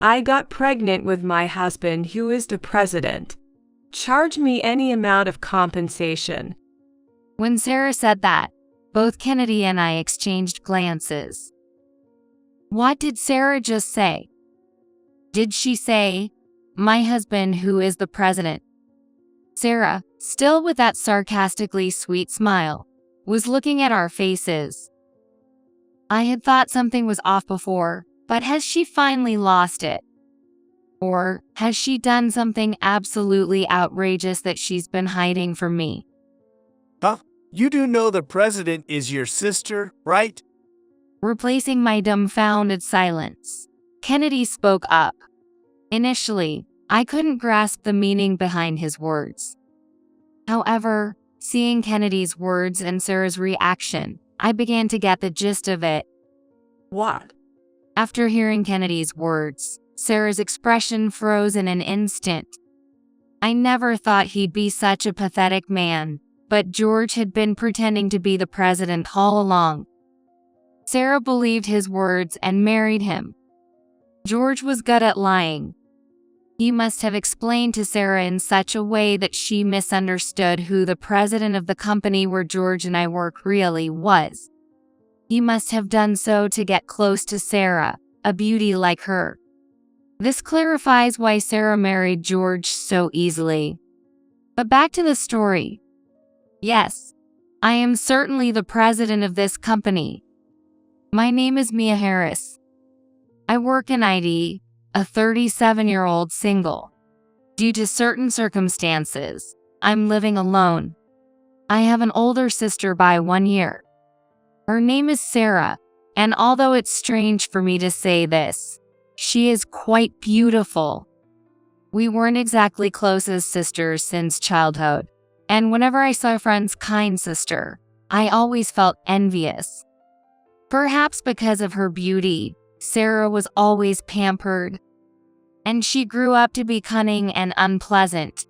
I got pregnant with my husband, who is the president. Charge me any amount of compensation. When Sarah said that, both Kennedy and I exchanged glances. What did Sarah just say? Did she say, "My husband, who is the president"? Sarah, still with that sarcastically sweet smile, was looking at our faces. I had thought something was off before, but has she finally lost it? Or has she done something absolutely outrageous that she's been hiding from me? Huh? You do know the president is your sister, right? Replacing my dumbfounded silence, Kennedy spoke up. Initially, I couldn't grasp the meaning behind his words. However, seeing Kennedy's words and Sarah's reaction, I began to get the gist of it. What? After hearing Kennedy's words, Sarah's expression froze in an instant. I never thought he'd be such a pathetic man, but George had been pretending to be the president all along. Sarah believed his words and married him. George was good at lying. He must have explained to Sarah in such a way that she misunderstood who the president of the company where George and I work really was. He must have done so to get close to Sarah, a beauty like her. This clarifies why Sarah married George so easily. But back to the story. Yes, I am certainly the president of this company. My name is Mia Harris. I work in IT, a 37-year-old single. Due to certain circumstances, I'm living alone. I have an older sister by 1 year. Her name is Sarah, and although it's strange for me to say this, she is quite beautiful. We weren't exactly close as sisters since childhood, and whenever I saw a friend's kind sister, I always felt envious. Perhaps because of her beauty, Sarah was always pampered, and she grew up to be cunning and unpleasant.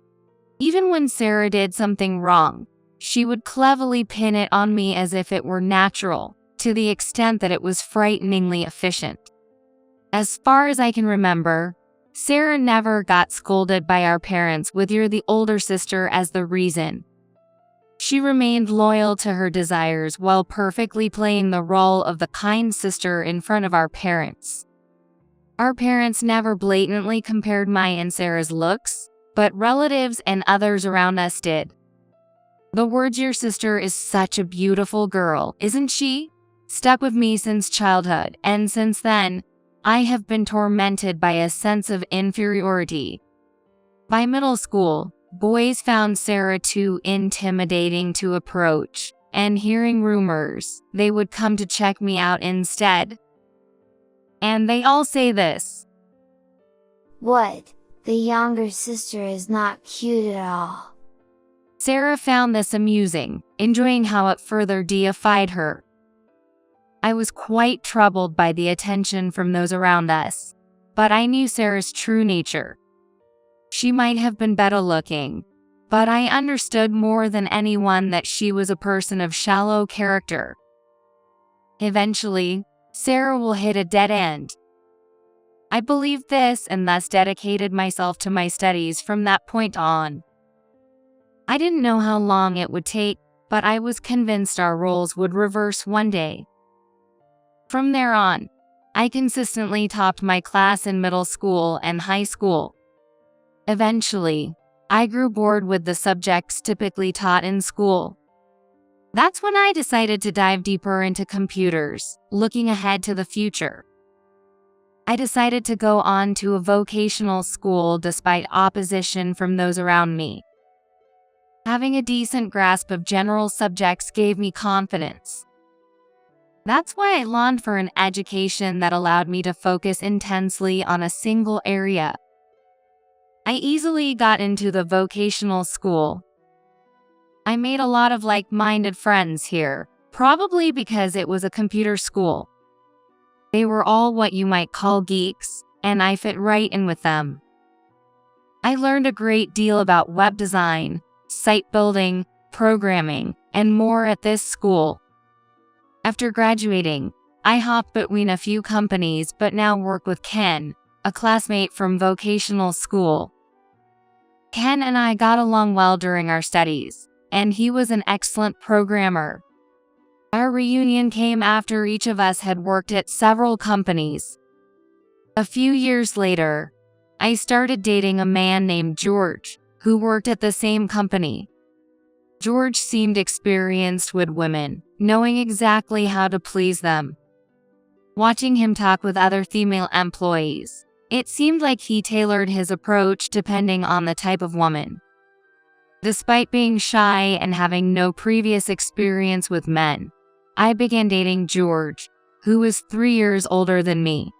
Even when Sarah did something wrong, she would cleverly pin it on me as if it were natural, to the extent that it was frighteningly efficient. As far as I can remember, Sarah never got scolded by our parents with "you're the older sister" as the reason. She remained loyal to her desires while perfectly playing the role of the kind sister in front of our parents. Our parents never blatantly compared my and Sarah's looks, but relatives and others around us did. The words "your sister is such a beautiful girl, isn't she?" stuck with me since childhood, and since then, I have been tormented by a sense of inferiority. By middle school, boys found Sarah too intimidating to approach, and hearing rumors, they would come to check me out instead. And they all say this. What? The younger sister is not cute at all. Sarah found this amusing, enjoying how it further deified her. I was quite troubled by the attention from those around us, but I knew Sarah's true nature. She might have been better looking, but I understood more than anyone that she was a person of shallow character. Eventually, Sarah will hit a dead end. I believed this and thus dedicated myself to my studies from that point on. I didn't know how long it would take, but I was convinced our roles would reverse one day. From there on, I consistently topped my class in middle school and high school. Eventually, I grew bored with the subjects typically taught in school. That's when I decided to dive deeper into computers, looking ahead to the future. I decided to go on to a vocational school despite opposition from those around me. Having a decent grasp of general subjects gave me confidence. That's why I longed for an education that allowed me to focus intensely on a single area. I easily got into the vocational school. I made a lot of like-minded friends here, probably because it was a computer school. They were all what you might call geeks, and I fit right in with them. I learned a great deal about web design, site building, programming, and more at this school. After graduating, I hopped between a few companies but now work with Ken, a classmate from vocational school. Ken and I got along well during our studies, and he was an excellent programmer. Our reunion came after each of us had worked at several companies. A few years later, I started dating a man named George, who worked at the same company. George seemed experienced with women, knowing exactly how to please them. Watching him talk with other female employees, it seemed like he tailored his approach depending on the type of woman. Despite being shy and having no previous experience with men, I began dating George, who was 3 years older than me.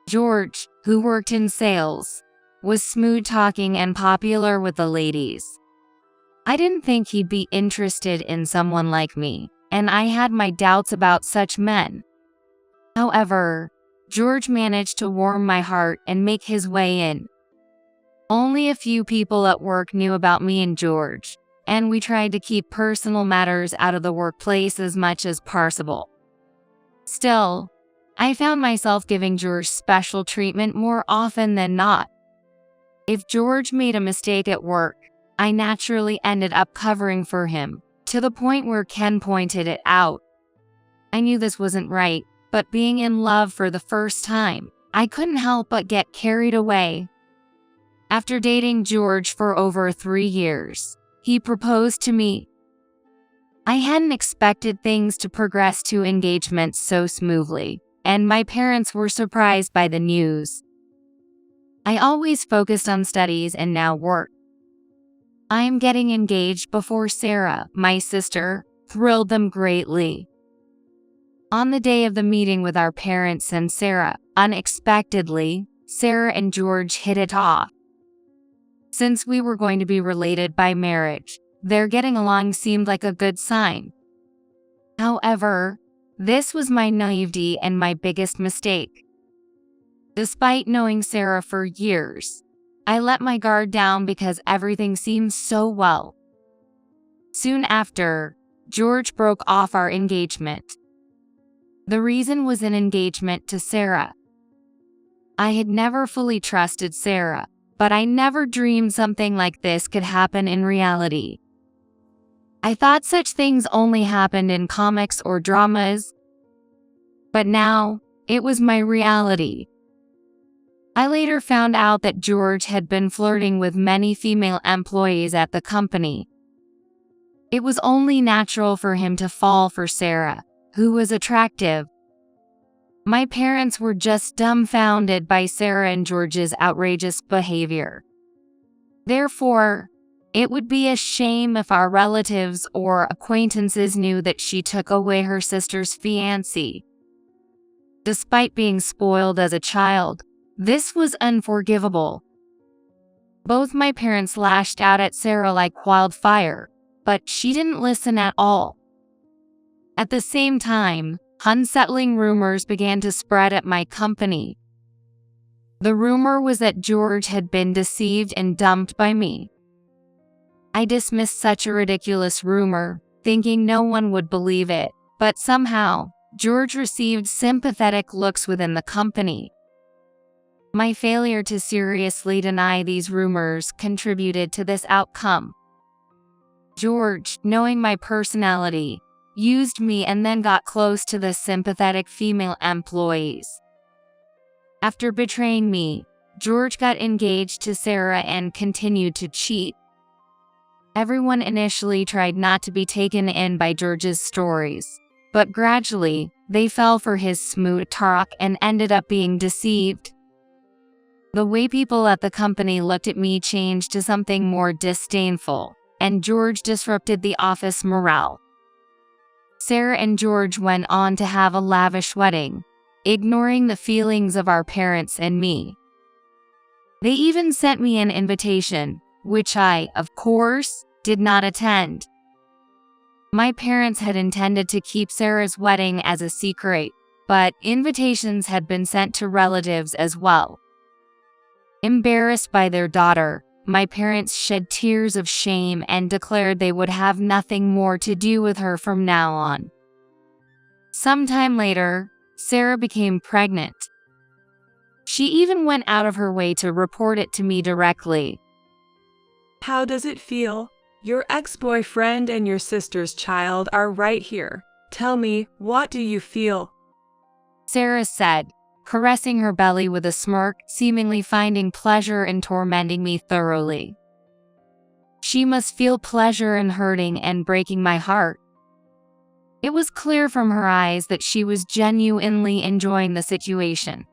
George, who worked in sales, was smooth-talking and popular with the ladies. I didn't think he'd be interested in someone like me, and I had my doubts about such men. However, George managed to warm my heart and make his way in. Only a few people at work knew about me and George, and we tried to keep personal matters out of the workplace as much as possible. Still, I found myself giving George special treatment more often than not. If George made a mistake at work, I naturally ended up covering for him, to the point where Ken pointed it out. I knew this wasn't right, but being in love for the first time, I couldn't help but get carried away. After dating George for over 3 years, he proposed to me. I hadn't expected things to progress to engagement so smoothly, and my parents were surprised by the news. I always focused on studies and now work. I am getting engaged before Sarah, my sister, thrilled them greatly. On the day of the meeting with our parents and Sarah, unexpectedly, Sarah and George hit it off. Since we were going to be related by marriage, their getting along seemed like a good sign. However, this was my naivety and my biggest mistake. Despite knowing Sarah for years, I let my guard down because everything seemed so well. Soon after, George broke off our engagement. The reason was an engagement to Sarah. I had never fully trusted Sarah, but I never dreamed something like this could happen in reality. I thought such things only happened in comics or dramas, but now, it was my reality. I later found out that George had been flirting with many female employees at the company. It was only natural for him to fall for Sarah, who was attractive. My parents were just dumbfounded by Sarah and George's outrageous behavior. Therefore, it would be a shame if our relatives or acquaintances knew that she took away her sister's fiance. Despite being spoiled as a child, this was unforgivable. Both my parents lashed out at Sarah like wildfire, but she didn't listen at all. At the same time, unsettling rumors began to spread at my company. The rumor was that George had been deceived and dumped by me. I dismissed such a ridiculous rumor, thinking no one would believe it, but somehow, George received sympathetic looks within the company. My failure to seriously deny these rumors contributed to this outcome. George, knowing my personality, used me and then got close to the sympathetic female employees. After betraying me, George got engaged to Sarah and continued to cheat. Everyone initially tried not to be taken in by George's stories, but gradually, they fell for his smooth talk and ended up being deceived. The way people at the company looked at me changed to something more disdainful, and George disrupted the office morale. Sarah and George went on to have a lavish wedding, ignoring the feelings of our parents and me. They even sent me an invitation, which I, of course, did not attend. My parents had intended to keep Sarah's wedding as a secret, but invitations had been sent to relatives as well. Embarrassed by their daughter, my parents shed tears of shame and declared they would have nothing more to do with her from now on. Sometime later, Sarah became pregnant. She even went out of her way to report it to me directly. How does it feel? Your ex-boyfriend and your sister's child are right here. Tell me, what do you feel? Sarah said, caressing her belly with a smirk, seemingly finding pleasure in tormenting me thoroughly. She must feel pleasure in hurting and breaking my heart. It was clear from her eyes that she was genuinely enjoying the situation.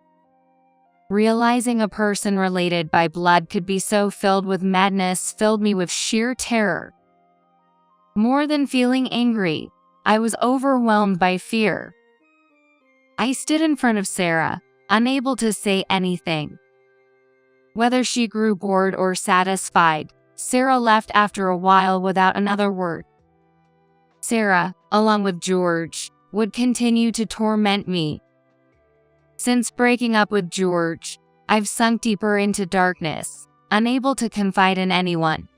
Realizing a person related by blood could be so filled with madness filled me with sheer terror. More than feeling angry, I was overwhelmed by fear. I stood in front of Sarah, unable to say anything. Whether she grew bored or satisfied, Sarah left after a while without another word. Sarah, along with George, would continue to torment me. Since breaking up with George, I've sunk deeper into darkness, unable to confide in anyone.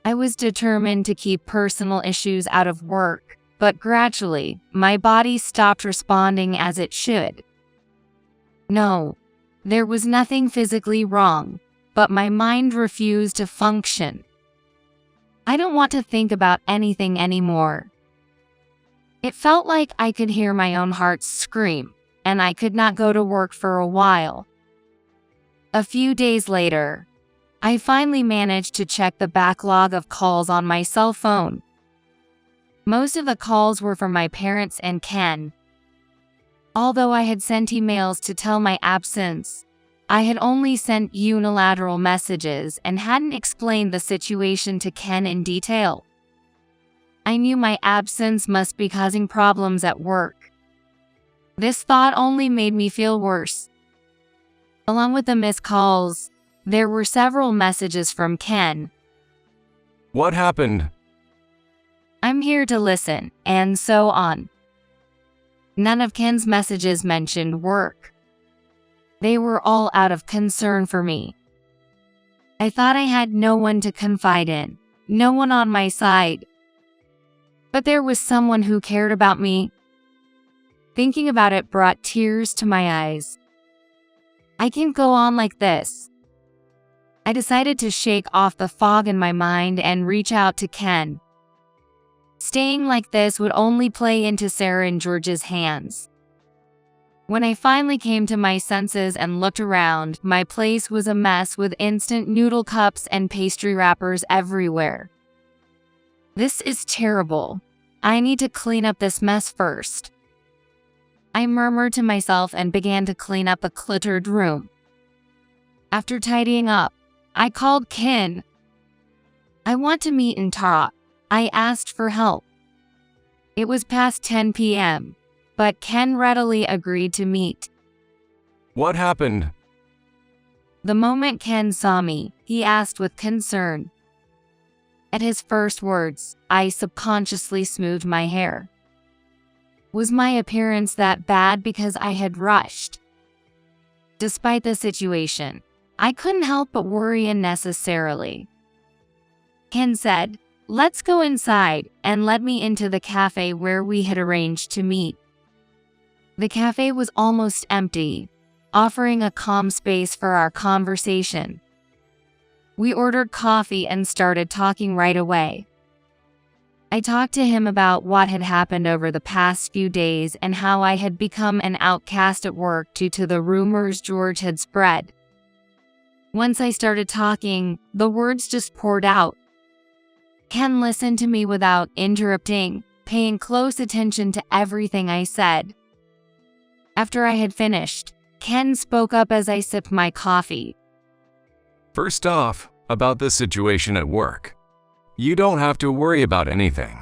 I was determined to keep personal issues out of work, but gradually, my body stopped responding as it should. No, there was nothing physically wrong, but my mind refused to function. I don't want to think about anything anymore. It felt like I could hear my own heart scream, and I could not go to work for a while. A few days later, I finally managed to check the backlog of calls on my cell phone. Most of the calls were from my parents and Ken. Although I had sent emails to tell my absence, I had only sent unilateral messages and hadn't explained the situation to Ken in detail. I knew my absence must be causing problems at work. This thought only made me feel worse. Along with the missed calls, there were several messages from Ken. What happened? I'm here to listen, and so on. None of Ken's messages mentioned work. They were all out of concern for me. I thought I had no one to confide in, no one on my side. But there was someone who cared about me. Thinking about it brought tears to my eyes. I can't go on like this. I decided to shake off the fog in my mind and reach out to Ken. Staying like this would only play into Sarah and George's hands. When I finally came to my senses and looked around, my place was a mess with instant noodle cups and pastry wrappers everywhere. This is terrible. I need to clean up this mess first. I murmured to myself and began to clean up the cluttered room. After tidying up, I called Ken. I want to meet and talk. I asked for help. It was past 10 p.m., but Ken readily agreed to meet. What happened? The moment Ken saw me, he asked with concern. At his first words, I subconsciously smoothed my hair. Was my appearance that bad because I had rushed? Despite the situation, I couldn't help but worry unnecessarily. Ken said, "Let's go inside," and led me into the cafe where we had arranged to meet. The cafe was almost empty, offering a calm space for our conversation. We ordered coffee and started talking right away. I talked to him about what had happened over the past few days and how I had become an outcast at work due to the rumors George had spread. Once I started talking, the words just poured out. Ken listened to me without interrupting, paying close attention to everything I said. After I had finished, Ken spoke up as I sipped my coffee. First off, about the situation at work. You don't have to worry about anything.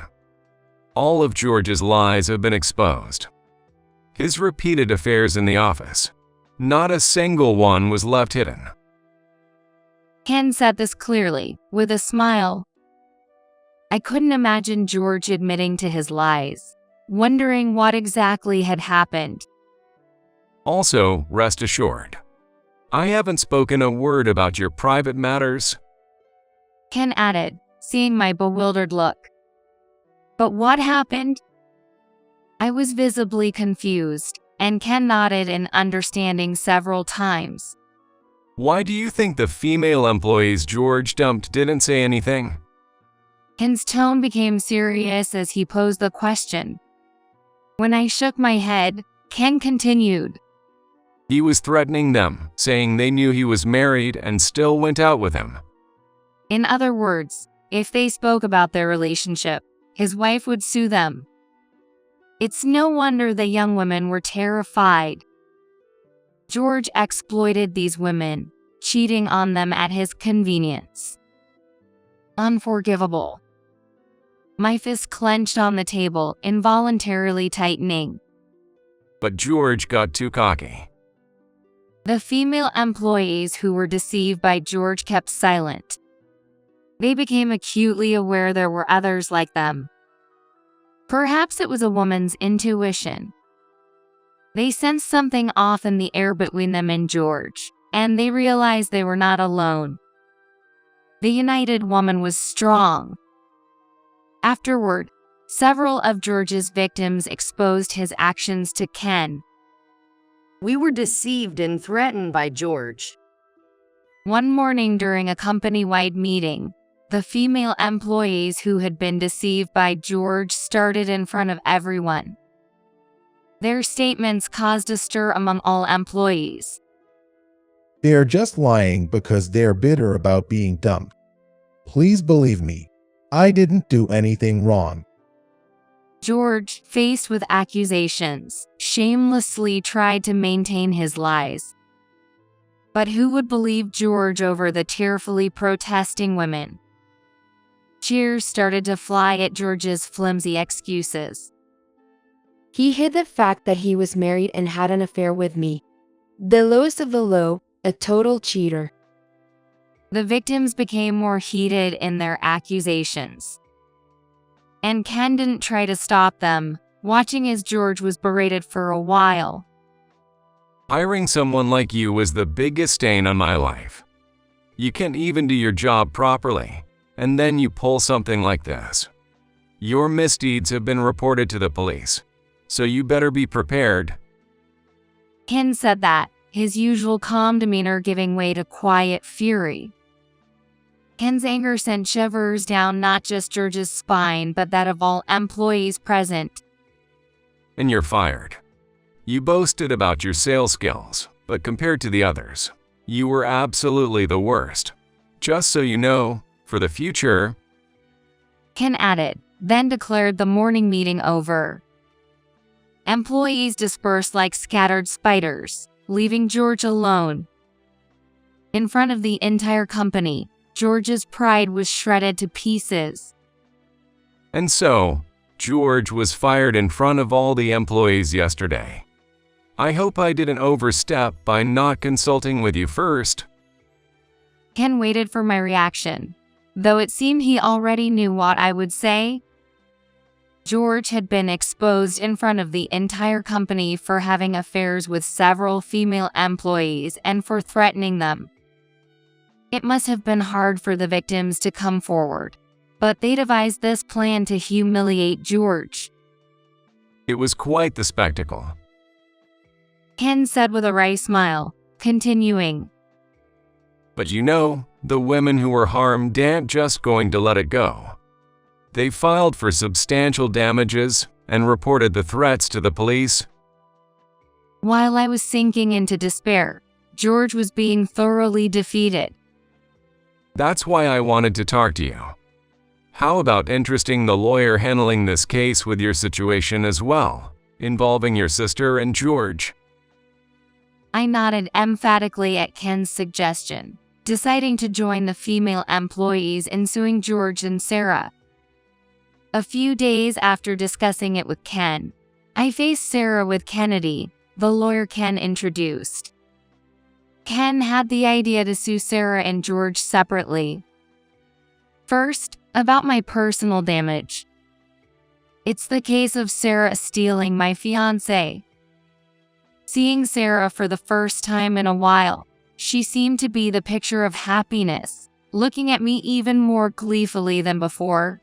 All of George's lies have been exposed. His repeated affairs in the office. Not a single one was left hidden. Ken said this clearly, with a smile. I couldn't imagine George admitting to his lies, wondering what exactly had happened. Also, rest assured, I haven't spoken a word about your private matters. Ken added, seeing my bewildered look. But what happened? I was visibly confused. and Ken nodded in understanding several times. Why do you think the female employees George dumped didn't say anything? Ken's tone became serious as he posed the question. When I shook my head, Ken continued. He was threatening them, saying they knew he was married and still went out with him. In other words, if they spoke about their relationship, his wife would sue them. It's no wonder the young women were terrified. George exploited these women, cheating on them at his convenience. Unforgivable. My fist clenched on the table, involuntarily tightening. But George got too cocky. The female employees who were deceived by George kept silent. They became acutely aware there were others like them. Perhaps it was a woman's intuition. They sensed something off in the air between them and George, and they realized they were not alone. The united woman was strong. Afterward, several of George's victims exposed his actions to Ken. We were deceived and threatened by George. One morning during a company-wide meeting, the female employees who had been deceived by George started in front of everyone. Their statements caused a stir among all employees. They are just lying because they're bitter about being dumped. Please believe me, I didn't do anything wrong. George, faced with accusations, shamelessly tried to maintain his lies. But who would believe George over the tearfully protesting women? Cheers started to fly at George's flimsy excuses. He hid the fact that he was married and had an affair with me. The lowest of the low, a total cheater. The victims became more heated in their accusations. And Ken didn't try to stop them, watching as George was berated for a while. Hiring someone like you was the biggest stain on my life. You can't even do your job properly, and then you pull something like this. Your misdeeds have been reported to the police, so you better be prepared. Ken said that, his usual calm demeanor giving way to quiet fury. Ken's anger sent shivers down not just George's spine but that of all employees present. And you're fired. You boasted about your sales skills, but compared to the others, you were absolutely the worst. Just so you know, for the future, Ken added, then declared the morning meeting over. Employees dispersed like scattered spiders, leaving George alone. In front of the entire company, George's pride was shredded to pieces. And so, George was fired in front of all the employees yesterday. I hope I didn't overstep by not consulting with you first. Ken waited for my reaction, though it seemed he already knew what I would say. George had been exposed in front of the entire company for having affairs with several female employees and for threatening them. It must have been hard for the victims to come forward, but they devised this plan to humiliate George. It was quite the spectacle. Ken said with a wry smile, continuing. But you know, the women who were harmed aren't just going to let it go. They filed for substantial damages and reported the threats to the police. While I was sinking into despair, George was being thoroughly defeated. That's why I wanted to talk to you. How about interesting the lawyer handling this case with your situation as well, involving your sister and George? I nodded emphatically at Ken's suggestion, deciding to join the female employees in suing George and Sarah. A few days after discussing it with Ken, I faced Sarah with Kennedy, the lawyer Ken introduced. Ken had the idea to sue Sarah and George separately. First, about my personal damage. It's the case of Sarah stealing my fiance. Seeing Sarah for the first time in a while, she seemed to be the picture of happiness, looking at me even more gleefully than before.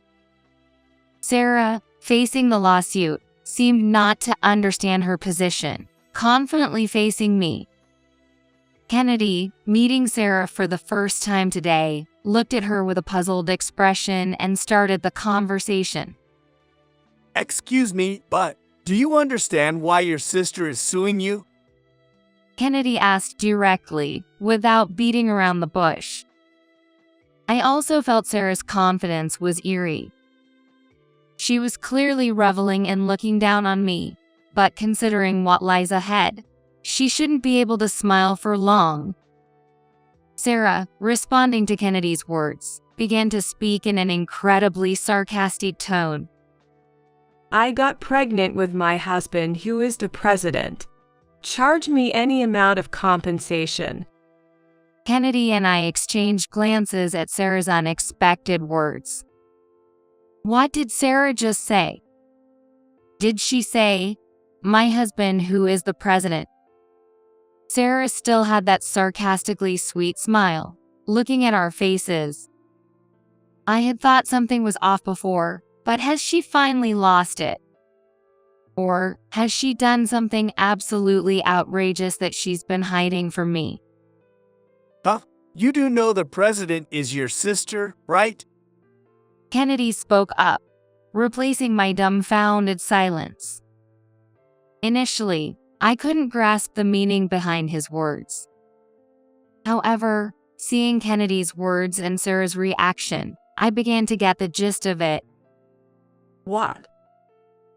Sarah, facing the lawsuit, seemed not to understand her position, confidently facing me. Kennedy, meeting Sarah for the first time today, looked at her with a puzzled expression and started the conversation. Excuse me, but do you understand why your sister is suing you? Kennedy asked directly, without beating around the bush. I also felt Sarah's confidence was eerie. She was clearly reveling in looking down on me, but considering what lies ahead, she shouldn't be able to smile for long. Sarah, responding to Kennedy's words, began to speak in an incredibly sarcastic tone. I got pregnant with my husband, who is the president. Charge me any amount of compensation. Kennedy and I exchanged glances at Sarah's unexpected words. What did Sarah just say? Did she say, "My husband, who is the president"? Sarah still had that sarcastically sweet smile, looking at our faces. I had thought something was off before, but has she finally lost it? Or has she done something absolutely outrageous that she's been hiding from me? Huh? You do know the president is your sister, right? Kennedy spoke up, replacing my dumbfounded silence. Initially, I couldn't grasp the meaning behind his words. However, seeing Kennedy's words and Sarah's reaction, I began to get the gist of it. What?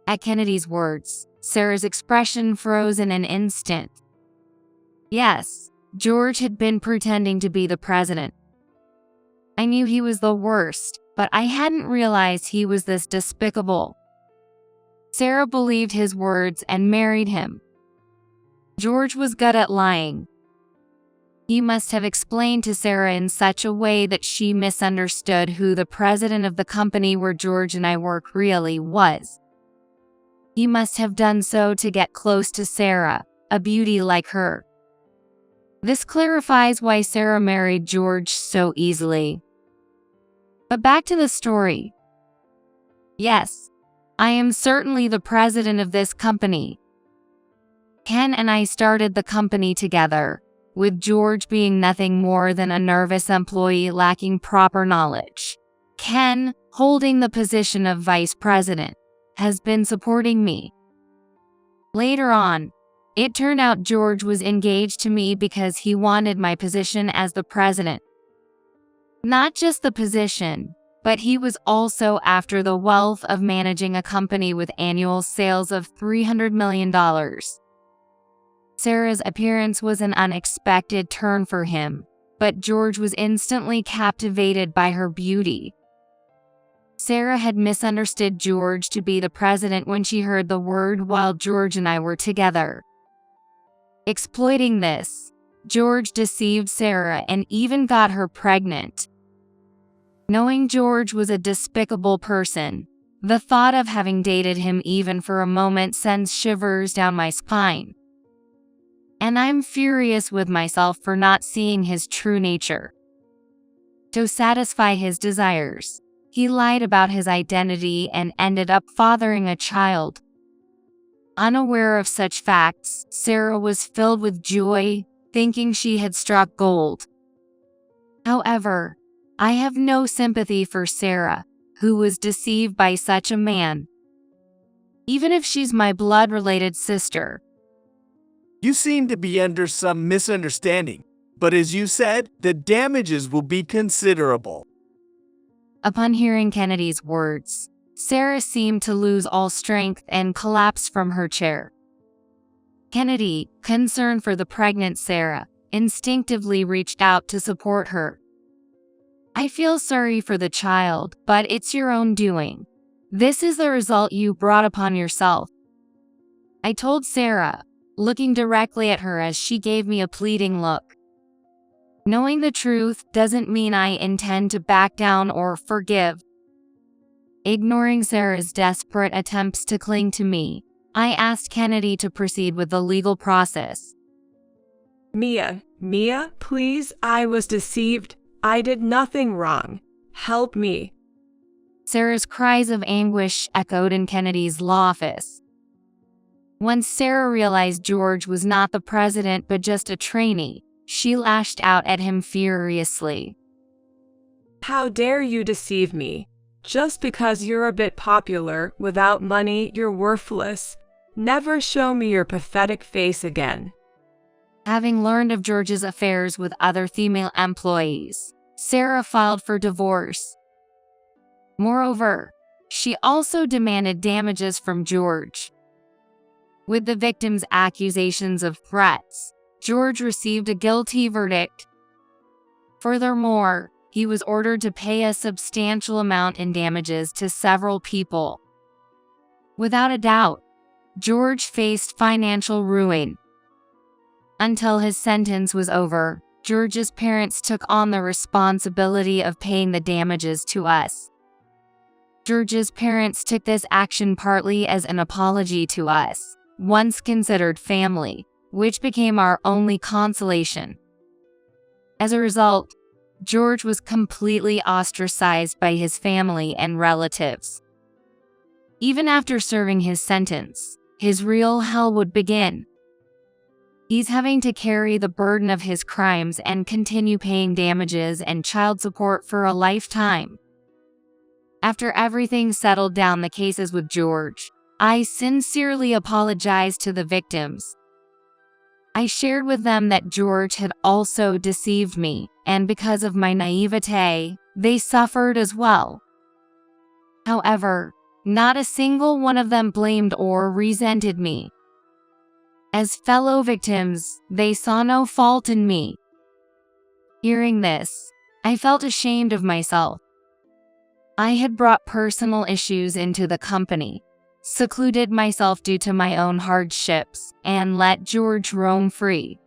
At Kennedy's words, Sarah's expression froze in an instant. Yes, George had been pretending to be the president. I knew he was the worst, but I hadn't realized he was this despicable. Sarah believed his words and married him. George was good at lying. He must have explained to Sarah in such a way that she misunderstood who the president of the company where George and I work really was. He must have done so to get close to Sarah, a beauty like her. This clarifies why Sarah married George so easily. But back to the story. Yes, I am certainly the president of this company. Ken and I started the company together, with George being nothing more than a nervous employee lacking proper knowledge. Ken, holding the position of vice president, has been supporting me. Later on, it turned out George was engaged to me because he wanted my position as the president. Not just the position, but he was also after the wealth of managing a company with annual sales of $300 million. Sarah's appearance was an unexpected turn for him, but George was instantly captivated by her beauty. Sarah had misunderstood George to be the president when she heard the word while George and I were together. Exploiting this, George deceived Sarah and even got her pregnant. Knowing George was a despicable person, the thought of having dated him even for a moment sends shivers down my spine. And I'm furious with myself for not seeing his true nature. To satisfy his desires, he lied about his identity and ended up fathering a child. Unaware of such facts, Sarah was filled with joy, thinking she had struck gold. However, I have no sympathy for Sarah, who was deceived by such a man. Even if she's my blood-related sister. You seem to be under some misunderstanding, but as you said, the damages will be considerable. Upon hearing Kennedy's words, Sarah seemed to lose all strength and collapsed from her chair. Kennedy, concerned for the pregnant Sarah, instinctively reached out to support her. I feel sorry for the child, but it's your own doing. This is the result you brought upon yourself. I told Sarah, looking directly at her as she gave me a pleading look. Knowing the truth doesn't mean I intend to back down or forgive. Ignoring Sarah's desperate attempts to cling to me, I asked Kennedy to proceed with the legal process. Mia, please, I was deceived. I did nothing wrong. Help me. Sarah's cries of anguish echoed in Kennedy's law office. Once Sarah realized George was not the president but just a trainee, she lashed out at him furiously. How dare you deceive me? Just because you're a bit popular, without money, you're worthless. Never show me your pathetic face again. Having learned of George's affairs with other female employees, Sarah filed for divorce. Moreover, she also demanded damages from George. With the victim's accusations of threats, George received a guilty verdict. Furthermore, he was ordered to pay a substantial amount in damages to several people. Without a doubt, George faced financial ruin. Until his sentence was over, George's parents took on the responsibility of paying the damages to us. George's parents took this action partly as an apology to us, once considered family, which became our only consolation. As a result, George was completely ostracized by his family and relatives. Even after serving his sentence, his real hell would begin. He's having to carry the burden of his crimes and continue paying damages and child support for a lifetime. After everything settled down the cases with George, I sincerely apologized to the victims. I shared with them that George had also deceived me, and because of my naivete, they suffered as well. However, not a single one of them blamed or resented me. As fellow victims, they saw no fault in me. Hearing this, I felt ashamed of myself. I had brought personal issues into the company, secluded myself due to my own hardships, and let George roam free.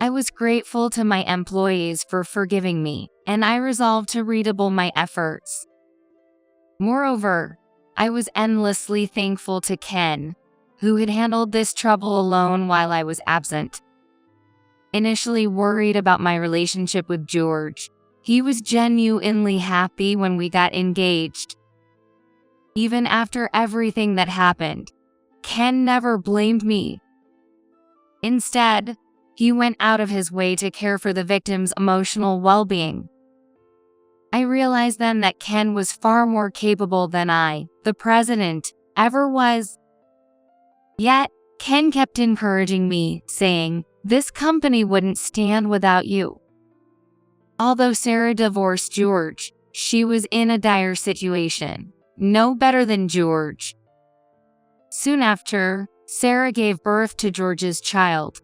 I was grateful to my employees for forgiving me, and I resolved to redouble my efforts. Moreover, I was endlessly thankful to Ken, who had handled this trouble alone while I was absent. Initially worried about my relationship with George, he was genuinely happy when we got engaged. Even after everything that happened, Ken never blamed me. Instead, he went out of his way to care for the victim's emotional well-being. I realized then that Ken was far more capable than I, the president, ever was. Yet, Ken kept encouraging me, saying, "This company wouldn't stand without you." Although Sarah divorced George, she was in a dire situation, no better than George. Soon after, Sarah gave birth to George's child.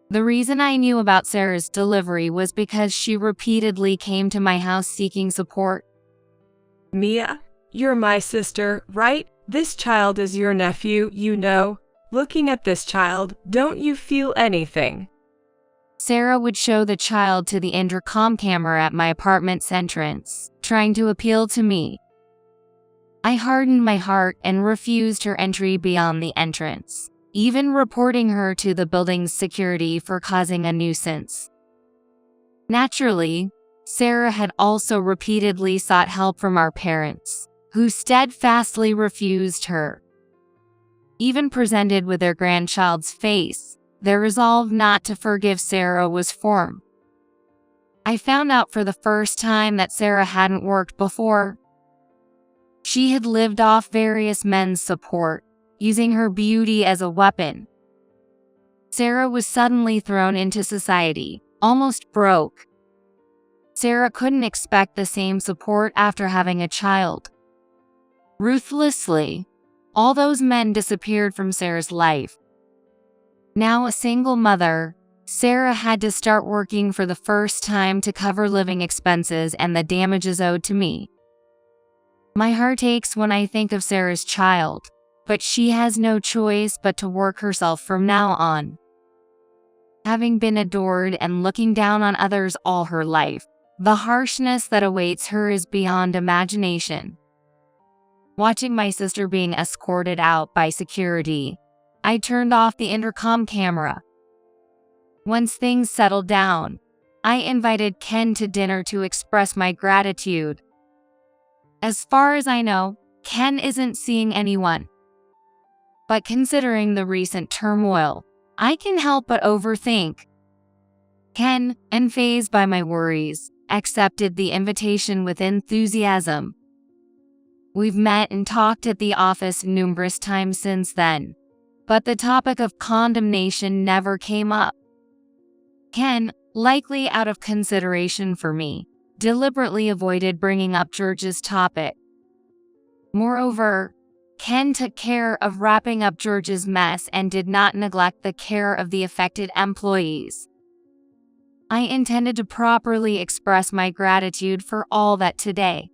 The reason I knew about Sarah's delivery was because she repeatedly came to my house seeking support. Mia, you're my sister, right? This child is your nephew, you know. Looking at this child, don't you feel anything? Sarah would show the child to the intercom camera at my apartment's entrance, trying to appeal to me. I hardened my heart and refused her entry beyond the entrance, even reporting her to the building's security for causing a nuisance. Naturally, Sarah had also repeatedly sought help from our parents, who steadfastly refused her. Even presented with their grandchild's face, their resolve not to forgive Sarah was firm. I found out for the first time that Sarah hadn't worked before. She had lived off various men's support, using her beauty as a weapon. Sarah was suddenly thrown into society, almost broke. Sarah couldn't expect the same support after having a child. Ruthlessly, all those men disappeared from Sarah's life. Now a single mother, Sarah had to start working for the first time to cover living expenses and the damages owed to me. My heart aches when I think of Sarah's child, but she has no choice but to work herself from now on. Having been adored and looking down on others all her life, the harshness that awaits her is beyond imagination. Watching my sister being escorted out by security, I turned off the intercom camera. Once things settled down, I invited Ken to dinner to express my gratitude. As far as I know, Ken isn't seeing anyone. but considering the recent turmoil, I can help but overthink. Ken, unfazed by my worries, accepted the invitation with enthusiasm. We've met and talked at the office numerous times since then, but the topic of condemnation never came up. Ken, likely out of consideration for me, deliberately avoided bringing up George's topic. Moreover, Ken took care of wrapping up George's mess and did not neglect the care of the affected employees. I intended to properly express my gratitude for all that today.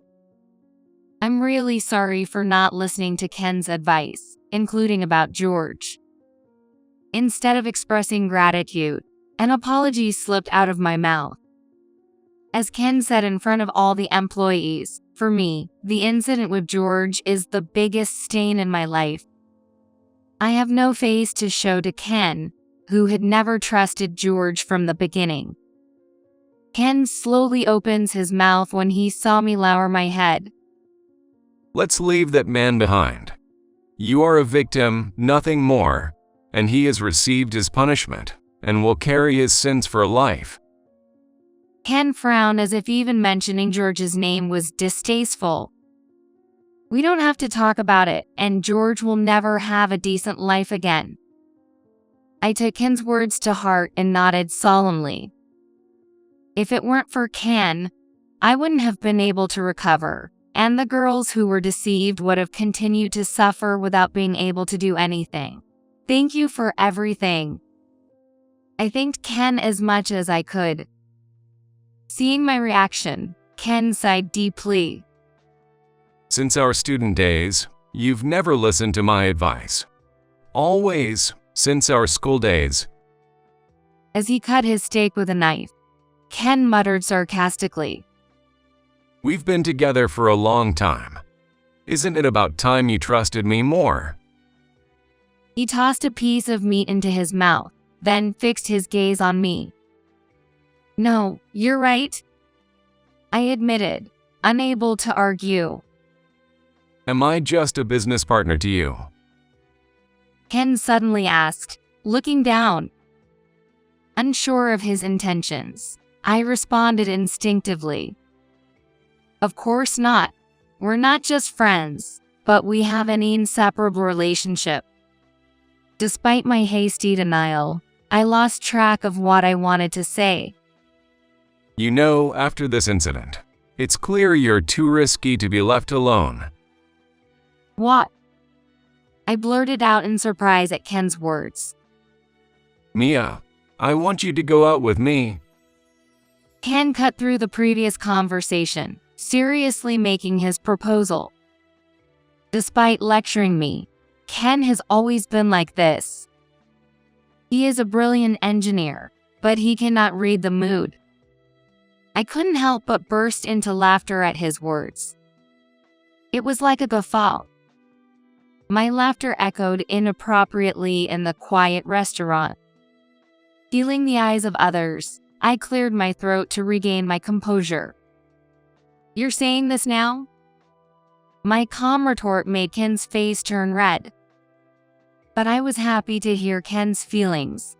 I'm really sorry for not listening to Ken's advice, including about George. Instead of expressing gratitude, an apology slipped out of my mouth. As Ken said in front of all the employees, for me, the incident with George is the biggest stain in my life. I have no face to show to Ken, who had never trusted George from the beginning. Ken slowly opens his mouth when he saw me lower my head. Let's leave that man behind. You are a victim, nothing more, and he has received his punishment and will carry his sins for life. Ken frowned as if even mentioning George's name was distasteful. We don't have to talk about it, and George will never have a decent life again. I took Ken's words to heart and nodded solemnly. If it weren't for Ken, I wouldn't have been able to recover, and the girls who were deceived would have continued to suffer without being able to do anything. Thank you for everything. I thanked Ken as much as I could. Seeing my reaction, Ken sighed deeply. Since our student days, you've never listened to my advice. Always, since our school days. As he cut his steak with a knife, Ken muttered sarcastically. We've been together for a long time. Isn't it about time you trusted me more? He tossed a piece of meat into his mouth, then fixed his gaze on me. No, you're right, I admitted, unable to argue. Am I just a business partner to you? Ken suddenly asked, looking down. Unsure of his intentions, I responded instinctively. Of course not. We're not just friends, but we have an inseparable relationship. Despite my hasty denial, I lost track of what I wanted to say. You know, after this incident, it's clear you're too risky to be left alone. What? I blurted out in surprise at Ken's words. Mia, I want you to go out with me. Ken cut through the previous conversation, seriously making his proposal. Despite lecturing me, Ken has always been like this. He is a brilliant engineer, but he cannot read the mood. I couldn't help but burst into laughter at his words. It was like a guffaw. My laughter echoed inappropriately in the quiet restaurant. Feeling the eyes of others, I cleared my throat to regain my composure. You're saying this now? My calm retort made Ken's face turn red. But I was happy to hear Ken's feelings.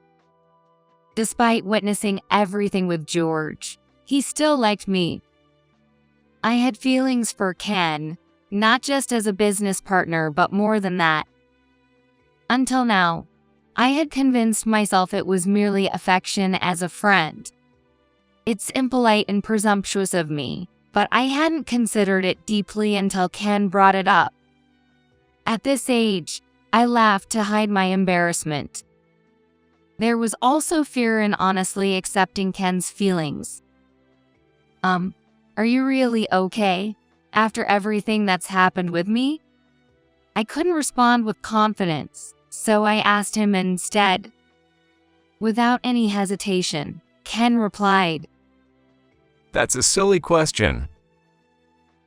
Despite witnessing everything with George, he still liked me. I had feelings for Ken, not just as a business partner but more than that. Until now, I had convinced myself it was merely affection as a friend. It's impolite and presumptuous of me, but I hadn't considered it deeply until Ken brought it up. At this age, I laughed to hide my embarrassment. There was also fear in honestly accepting Ken's feelings. Are you really okay, after everything that's happened with me? I couldn't respond with confidence, so I asked him instead. Without any hesitation, Ken replied, That's a silly question.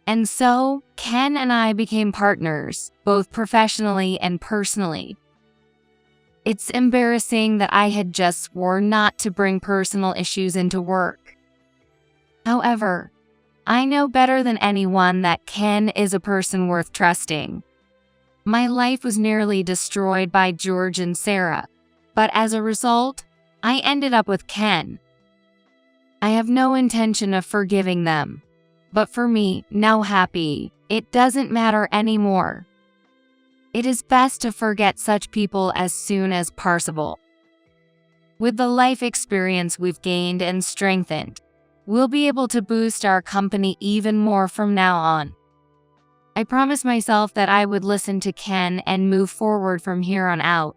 And so, Ken and I became partners, both professionally and personally. It's embarrassing that I had just sworn not to bring personal issues into work. However, I know better than anyone that Ken is a person worth trusting. My life was nearly destroyed by George and Sarah, but as a result, I ended up with Ken. I have no intention of forgiving them, but for me, now happy, it doesn't matter anymore. It is best to forget such people as soon as possible. With the life experience we've gained and strengthened, we'll be able to boost our company even more from now on. I promised myself that I would listen to Ken and move forward from here on out.